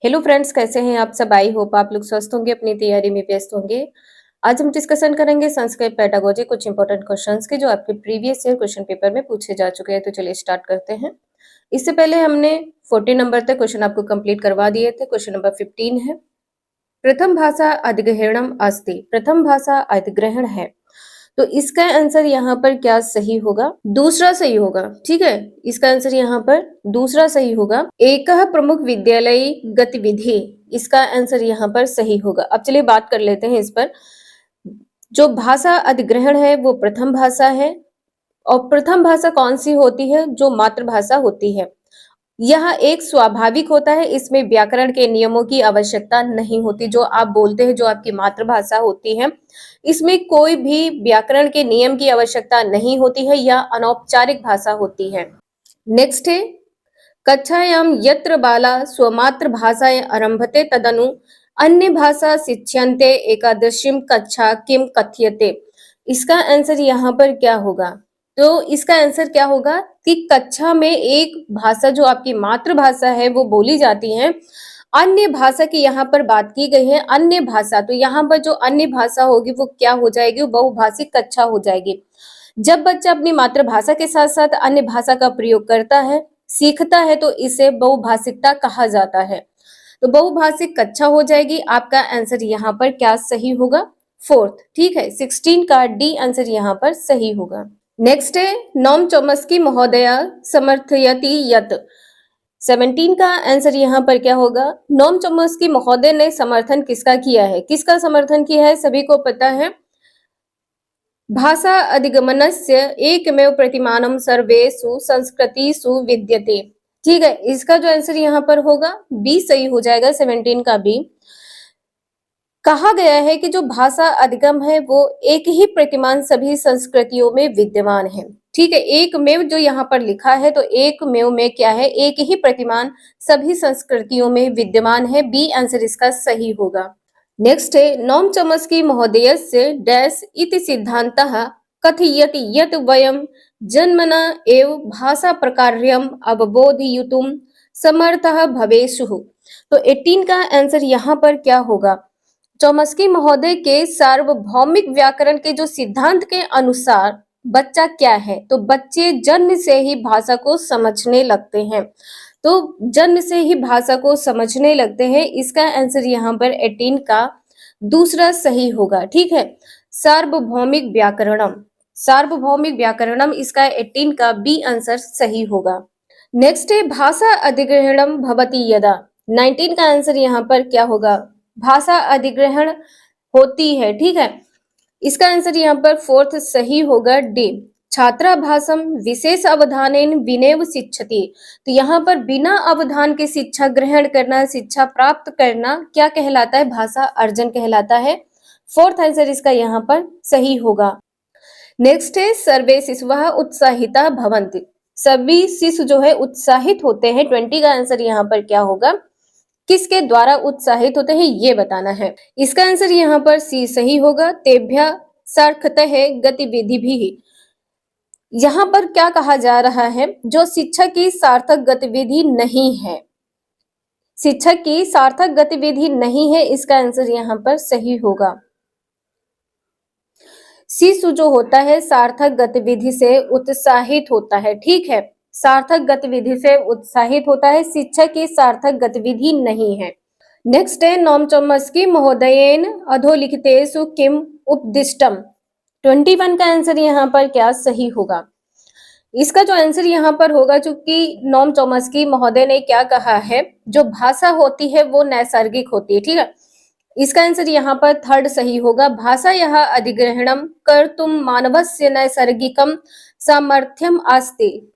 Hello friends, कैसे हैं आप सब। आई होप आप लोग स्वस्थ होंगे, अपनी तैयारी में व्यस्त होंगे। आज हम डिस्कशन करेंगे संस्कृत पेडागोजी, कुछ इंपॉर्टेंट क्वेश्चंस के जो आपके प्रीवियस ईयर क्वेश्चन पेपर में पूछे जा चुके हैं। तो चलिए स्टार्ट करते हैं। इससे पहले हमने 14 नंबर तक क्वेश्चन आपको कंप्लीट करवा दिए थे। क्वेश्चन नंबर 15 है, प्रथम भाषा अधिग्रहणम अस्ति। प्रथम भाषा अधिग्रहण है, तो इसका आंसर यहाँ पर क्या सही होगा? दूसरा सही होगा। ठीक है, इसका आंसर यहाँ पर दूसरा सही होगा। एक प्रमुख विद्यालय गतिविधि, इसका आंसर यहाँ पर सही होगा। अब चलिए बात कर लेते हैं इस पर। जो भाषा अधिग्रहण है वो प्रथम भाषा है, और प्रथम भाषा कौन सी होती है? जो मातृभाषा होती है। यह एक स्वाभाविक होता है, इसमें व्याकरण के नियमों की आवश्यकता नहीं होती। जो आप बोलते हैं, जो आपकी मातृभाषा होती है, इसमें कोई भी व्याकरण के नियम की आवश्यकता नहीं होती है, यह अनौपचारिक भाषा होती है। नेक्स्ट है, कक्षायां यत्र बाला स्वमातृभाषायां आरभते तदनु अन्य भाषा शिक्ष्यन्ते एकादशीं कक्षा किम कथ्यते। इसका आंसर यहाँ पर क्या होगा? तो इसका आंसर क्या होगा कि कक्षा में एक भाषा जो आपकी मातृभाषा है वो बोली जाती है। अन्य भाषा की यहाँ पर बात की गई है, अन्य भाषा। तो यहाँ पर जो अन्य भाषा होगी वो क्या हो जाएगी? वो बहुभाषिक कक्षा हो जाएगी। जब बच्चा अपनी मातृभाषा के साथ साथ अन्य भाषा का प्रयोग करता है, सीखता है, तो इसे बहुभाषिकता कहा जाता है। तो बहुभाषिक कक्षा हो जाएगी। आपका आंसर यहाँ पर क्या सही होगा? फोर्थ। ठीक है, 16 का डी आंसर यहाँ पर सही होगा। नेक्स्ट है, नोम चोम्स्की महोदय समर्थयति यत्। 17 का आंसर यहाँ पर क्या होगा? नोम चोम्स्की महोदय ने समर्थन किसका किया है? किसका समर्थन किया है? सभी को पता है, भाषा अधिगमनस्य एकमेव प्रतिमानम सर्वेषु संस्कृतिषु विद्यते। ठीक है, इसका जो आंसर यहाँ पर होगा बी सही हो जाएगा। 17 का बी। कहा गया है कि जो भाषा अधिगम है वो एक ही प्रतिमान सभी संस्कृतियों में विद्यमान है। ठीक है, एक मेव जो यहाँ पर लिखा है, तो एक मेव में क्या है? एक ही प्रतिमान सभी संस्कृतियों में विद्यमान है। बी आंसर इसका सही होगा। नेक्स्ट है, नोम चोम्स्की महोदयस्य डैश इति सिद्धान्तः कथयति यत् वयं जन्मना एव भाषा प्रकार्यम् अवबोधयितुं समर्थः भवेयुः। तो 18 का आंसर यहाँ पर क्या होगा? चोम्स्की महोदय के सार्वभौमिक व्याकरण के जो सिद्धांत के अनुसार बच्चा क्या है? तो बच्चे जन्म से ही भाषा को समझने लगते हैं। तो जन्म से ही भाषा को समझने लगते हैं। इसका आंसर यहाँ पर 18 का दूसरा सही होगा। ठीक है, सार्वभौमिक व्याकरणम, सार्वभौमिक व्याकरणम, इसका 18 का बी आंसर सही होगा। नेक्स्ट है, भाषा अधिग्रहणम भवति यदा। 19 का आंसर यहाँ पर क्या होगा? भाषा अधिग्रहण होती है। ठीक है, इसका आंसर यहाँ पर फोर्थ सही होगा, डी। छात्रा भाषम विशेष अवधानेन विनेव शिक्षति। तो यहाँ पर बिना अवधान के शिक्षा ग्रहण करना, शिक्षा प्राप्त करना क्या कहलाता है? भाषा अर्जन कहलाता है। फोर्थ आंसर इसका यहाँ पर सही होगा। नेक्स्ट है, सर्वे शिशुः उत्साहिता भवन्ति। सभी शिशु जो है उत्साहित होते हैं। 20 का आंसर यहाँ पर क्या होगा? किसके द्वारा उत्साहित होते हैं ये बताना है। इसका आंसर यहाँ पर सी सही होगा। तेभ्य सार्थकतः गतिविधि भी। यहाँ पर क्या कहा जा रहा है? जो शिक्षक की सार्थक गतिविधि नहीं है, शिक्षक की सार्थक गतिविधि नहीं है, इसका आंसर यहाँ पर सही होगा। शिशु जो होता है सार्थक गतिविधि से उत्साहित होता है। ठीक है, सार्थक गतिविधि से उत्साहित होता है, शिक्षक की सार्थक गतिविधि नहीं है। नेक्स्ट है, नोम चोम्स्की महोदयेन अधोलिखितेषु किम उपदिष्टम। 21 का आंसर यहाँ पर क्या सही होगा? इसका जो आंसर यहाँ पर होगा, चूंकि नोम चोम्स्की महोदय ने क्या कहा है, जो भाषा होती है वो नैसर्गिक होती है। ठीक है, इसका आंसर यहाँ पर थर्ड सही होगा। भाषा यह अधिग्रहणम कर्तुम मानवस्य नैसर्गिकम सामर्थ्यम अस्ति।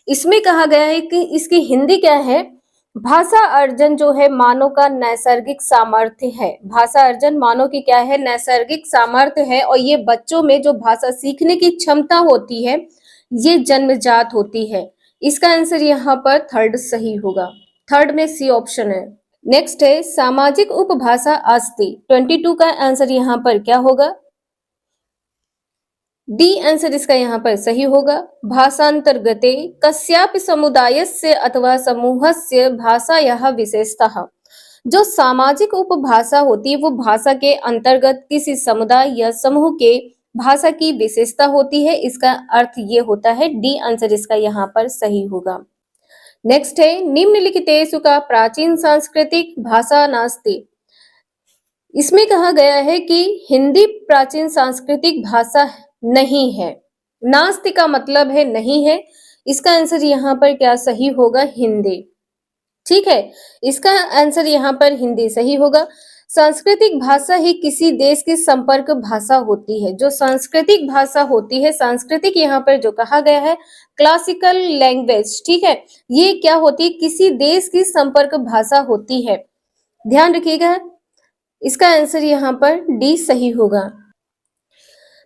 इसमें कहा गया है कि इसकी हिंदी क्या है? भाषा अर्जन जो है मानव का नैसर्गिक सामर्थ्य है। भाषा अर्जन मानव की क्या है? नैसर्गिक सामर्थ्य है। और ये बच्चों में जो भाषा सीखने की क्षमता होती है ये जन्मजात होती है। इसका आंसर यहाँ पर थर्ड सही होगा। थर्ड में सी ऑप्शन है। नेक्स्ट है, सामाजिक उपभाषा अस्ति। 22 का आंसर यहाँ पर क्या होगा? डी आंसर इसका यहाँ पर सही होगा। भाषांतर्गते कस्यापि समुदायस्य अथवा समूहस्य भाषायाः विशेषतः। जो सामाजिक उपभाषा होती है वो भाषा के अंतर्गत किसी समुदाय या समूह के भाषा की विशेषता होती है। इसका अर्थ ये होता है डी आंसर इसका यहाँ पर सही होगा। नेक्स्ट है निम्नलिखितेषु का प्राचीन सांस्कृतिक भाषा नास्ति। इसमें कहा गया है कि हिंदी प्राचीन सांस्कृतिक भाषा नहीं है। नास्ति का मतलब है नहीं है। इसका आंसर यहाँ पर क्या सही होगा? हिंदी। ठीक है, इसका आंसर यहाँ पर हिंदी सही होगा। सांस्कृतिक भाषा ही किसी देश की संपर्क भाषा होती है। जो सांस्कृतिक भाषा होती है, सांस्कृतिक यहाँ पर जो कहा गया है क्लासिकल लैंग्वेज, ठीक है, ये क्या होती है? किसी देश की संपर्क भाषा होती है। ध्यान रखिएगा, इसका आंसर यहाँ पर डी सही होगा।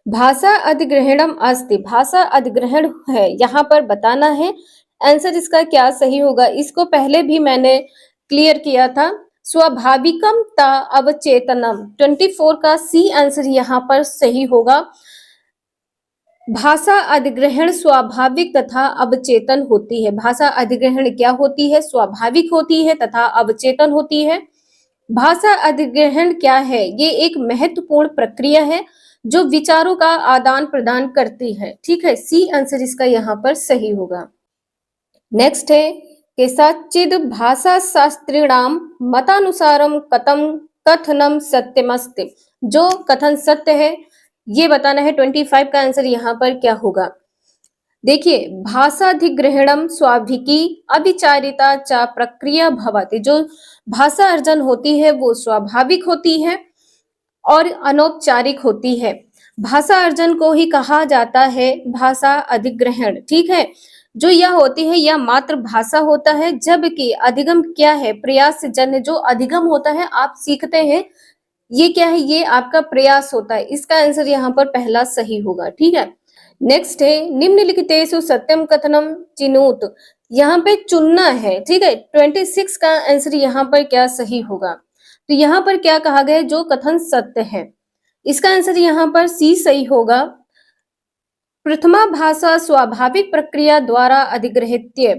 भाषा अधिग्रहणम अस्ति, भाषा अधिग्रहण है, यहाँ पर बताना है आंसर इसका क्या सही होगा। इसको पहले भी मैंने क्लियर किया था। स्वाभाविकम ता अवचेतनम 24 का सी आंसर यहाँ पर सही होगा। भाषा अधिग्रहण स्वाभाविक तथा अवचेतन होती है। भाषा अधिग्रहण क्या होती है? स्वाभाविक होती है तथा अवचेतन होती है। भाषा अधिग्रहण क्या है? ये एक महत्वपूर्ण प्रक्रिया है जो विचारों का आदान प्रदान करती है। ठीक है, सी आंसर इसका यहाँ पर सही होगा। नेक्स्ट है केषाचिद् भाषा शास्त्रिणाम मतानुसारम कथनम सत्यमस्ति। जो कथन सत्य है ये बताना है। 25 का आंसर यहाँ पर क्या होगा? देखिए, भाषाधिग्रहणम स्वाभिकी अविचारिता च प्रक्रिया भवति। जो भाषा अर्जन होती है वो स्वाभाविक होती है और अनौपचारिक होती है। भाषा अर्जन को ही कहा जाता है भाषा अधिग्रहण। ठीक है, जो यह होती है यह मात्र भाषा होता है, जबकि अधिगम क्या है? प्रयास जन्य। जो अधिगम होता है आप सीखते हैं, ये क्या है? ये आपका प्रयास होता है। इसका आंसर यहाँ पर पहला सही होगा। ठीक है, नेक्स्ट है निम्नलिखितेषु सत्यम कथनम चिनुत। यहाँ पे चुनना है। ठीक है, 26 का आंसर यहाँ पर क्या सही होगा? तो यहाँ पर क्या कहा गया? जो कथन सत्य है। इसका आंसर यहाँ पर सी सही होगा। प्रथमा भाषा स्वाभाविक प्रक्रिया द्वारा अधिग्रहित्य।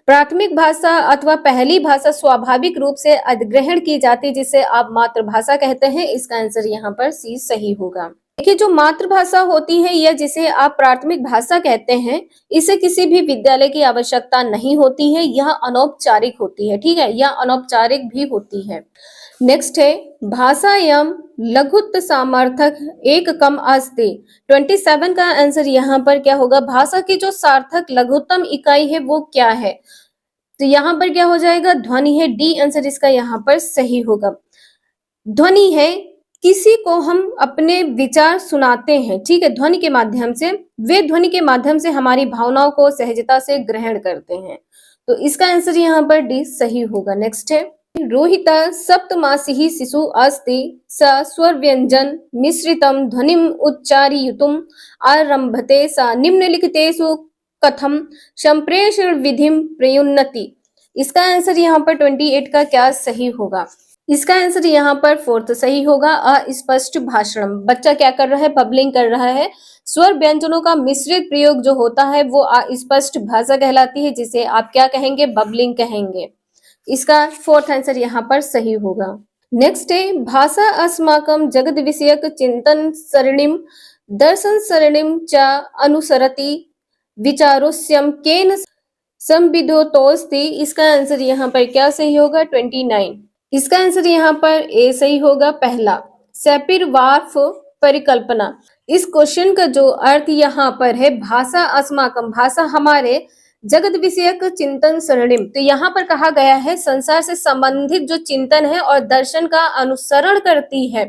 प्राथमिक भाषा अथवा पहली भाषा स्वाभाविक रूप से अधिग्रहण की जाती है, जिसे आप मातृभाषा कहते हैं। इसका आंसर यहाँ पर सी सही होगा। देखिए, जो मातृभाषा होती है या जिसे आप प्राथमिक भाषा कहते हैं, इसे किसी भी विद्यालय की आवश्यकता नहीं होती है। यह अनौपचारिक होती है। ठीक है, यह अनौपचारिक भी होती है। नेक्स्ट है भाषायाम लघुत्त सामर्थक एक कम अस्ति। 27 का आंसर यहाँ पर क्या होगा? भाषा की जो सार्थक लघुत्तम इकाई है वो क्या है? तो यहाँ पर क्या हो जाएगा? ध्वनि है। डी आंसर इसका यहाँ पर सही होगा। ध्वनि है, किसी को हम अपने विचार सुनाते हैं। ठीक है, ध्वनि के माध्यम से। वे ध्वनि के माध्यम से हमारी भावनाओं को सहजता से ग्रहण करते हैं। तो इसका आंसर यहाँ पर डी सही होगा। नेक्स्ट है रोहिता सप्तमासी शिशु अस्ति स स्वरव्यंजन मिश्रितं ध्वनिम उच्चारयितुम् आरम्भते सा निम्नलिखितेषु कथम संप्रेषण विधिम प्रयुनक्ति। इसका आंसर यहाँ पर 28 का क्या सही होगा? इसका आंसर यहाँ पर 4th सही होगा। अस्पष्ट भाषण। बच्चा क्या कर रहा है? बबलिंग कर रहा है। स्वर व्यंजनों का मिश्रित प्रयोग जो होता है वो अस्पष्ट भाषा कहलाती है, जिसे आप क्या कहेंगे? बबलिंग कहेंगे। इसका 4th आंसर यहाँ पर सही होगा। नेक्स्ट है भाषा अस्माकं जगद विषयक चिंतन सरणिम दर्शन सरणिम च अनुसरति विचारोस्यम केन संविदोतोस्ति। इसका आंसर यहाँ पर क्या सही होगा? 29। इसका आंसर यहाँ पर ए सही होगा, पहला। सैपिरवार्फ परिकल्पना। इस क्वेश्चन का जो अर्थ यहाँ पर है भाषा अस्माकं, भाषा हमारे, जगत विषयक चिंतन सरणिम। तो यहाँ पर कहा गया है संसार से संबंधित जो चिंतन है और दर्शन का अनुसरण करती है,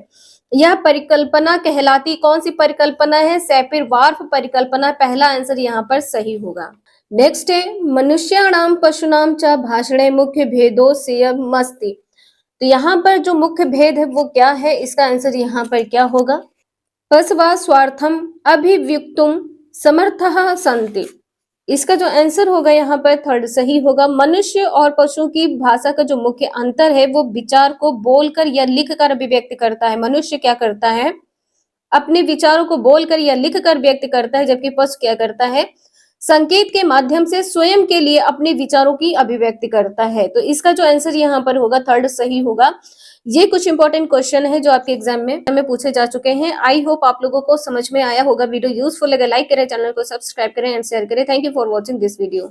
यह परिकल्पना कहलाती। कौन सी परिकल्पना है? सैपिरवार्फ परिकल्पना। पहला आंसर यहाँ पर सही होगा। नेक्स्ट है मनुष्याणाम पशुनाम च भाषणे मुख्य भेदोऽस्ति। तो यहाँ पर जो मुख्य भेद है वो क्या है? इसका आंसर यहाँ पर क्या होगा? पशवः स्वार्थम अभिव्यक्तुम समर्थः सन्ति। इसका जो आंसर होगा यहाँ पर 3rd सही होगा। मनुष्य और पशु की भाषा का जो मुख्य अंतर है वो विचार को बोलकर या लिखकर अभिव्यक्त करता है। मनुष्य क्या करता है? अपने विचारों को बोलकर या लिखकर व्यक्त करता है, जबकि पशु क्या करता है? संकेत के माध्यम से स्वयं के लिए अपने विचारों की अभिव्यक्ति करता है। तो इसका जो आंसर यहाँ पर होगा थर्ड सही होगा। ये कुछ इंपॉर्टेंट क्वेश्चन है जो आपके एग्जाम में पूछे जा चुके हैं। आई होप आप लोगों को समझ में आया होगा। वीडियो यूजफुल लगे लाइक करें, चैनल को सब्सक्राइब करें एंड शेयर करें। Thank you for watching this video.